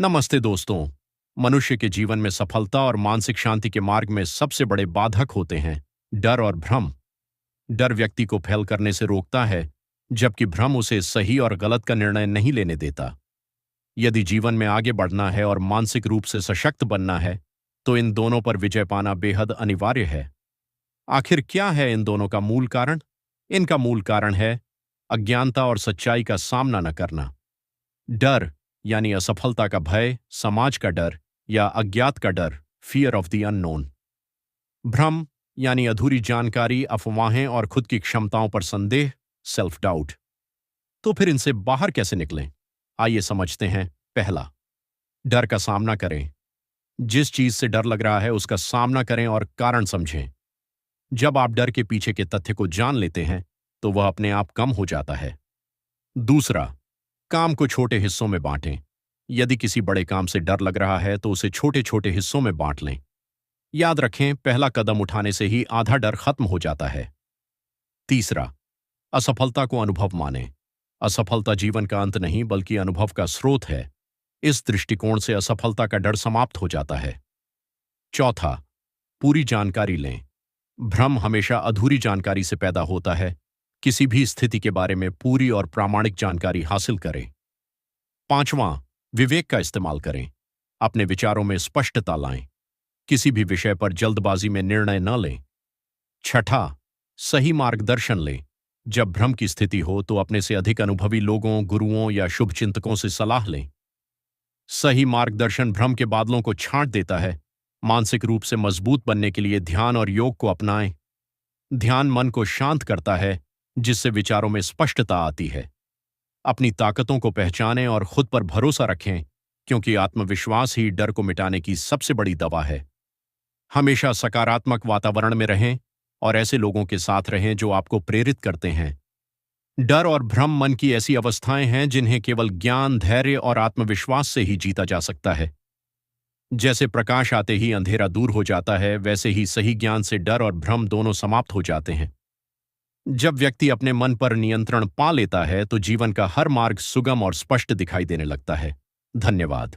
नमस्ते दोस्तों। मनुष्य के जीवन में सफलता और मानसिक शांति के मार्ग में सबसे बड़े बाधक होते हैं डर और भ्रम। डर व्यक्ति को फैल करने से रोकता है, जबकि भ्रम उसे सही और गलत का निर्णय नहीं लेने देता। यदि जीवन में आगे बढ़ना है और मानसिक रूप से सशक्त बनना है, तो इन दोनों पर विजय पाना बेहद अनिवार्य है। आखिर क्या है इन दोनों का मूल कारण? इनका मूल कारण है अज्ञानता और सच्चाई का सामना न करना। डर यानी असफलता का भय, समाज का डर या अज्ञात का डर, फियर ऑफ द अननोन। भ्रम यानी अधूरी जानकारी, अफवाहें और खुद की क्षमताओं पर संदेह, सेल्फ डाउट। तो फिर इनसे बाहर कैसे निकलें? आइए समझते हैं। पहला, डर का सामना करें। जिस चीज से डर लग रहा है उसका सामना करें और कारण समझें। जब आप डर के पीछे के तथ्य को जान लेते हैं, तो वह अपने आप कम हो जाता है। दूसरा, काम को छोटे हिस्सों में बांटें। यदि किसी बड़े काम से डर लग रहा है तो उसे छोटे छोटे हिस्सों में बांट लें। याद रखें, पहला कदम उठाने से ही आधा डर खत्म हो जाता है। तीसरा, असफलता को अनुभव मानें। असफलता जीवन का अंत नहीं बल्कि अनुभव का स्रोत है। इस दृष्टिकोण से असफलता का डर समाप्त हो जाता है। चौथा, पूरी जानकारी लें। भ्रम हमेशा अधूरी जानकारी से पैदा होता है। किसी भी स्थिति के बारे में पूरी और प्रामाणिक जानकारी हासिल करें। पांचवां, विवेक का इस्तेमाल करें। अपने विचारों में स्पष्टता लाएं। किसी भी विषय पर जल्दबाजी में निर्णय न लें। छठा, सही मार्गदर्शन लें। जब भ्रम की स्थिति हो तो अपने से अधिक अनुभवी लोगों, गुरुओं या शुभचिंतकों से सलाह लें। सही मार्गदर्शन भ्रम के बादलों को छांट देता है। मानसिक रूप से मजबूत बनने के लिए ध्यान और योग को अपनाएं। ध्यान मन को शांत करता है, जिससे विचारों में स्पष्टता आती है। अपनी ताकतों को पहचानें और खुद पर भरोसा रखें, क्योंकि आत्मविश्वास ही डर को मिटाने की सबसे बड़ी दवा है। हमेशा सकारात्मक वातावरण में रहें और ऐसे लोगों के साथ रहें जो आपको प्रेरित करते हैं। डर और भ्रम मन की ऐसी अवस्थाएं हैं जिन्हें केवल ज्ञान, धैर्य और आत्मविश्वास से ही जीता जा सकता है। जैसे प्रकाश आते ही अंधेरा दूर हो जाता है, वैसे ही सही ज्ञान से डर और भ्रम दोनों समाप्त हो जाते हैं। जब व्यक्ति अपने मन पर नियंत्रण पा लेता है तो जीवन का हर मार्ग सुगम और स्पष्ट दिखाई देने लगता है। धन्यवाद।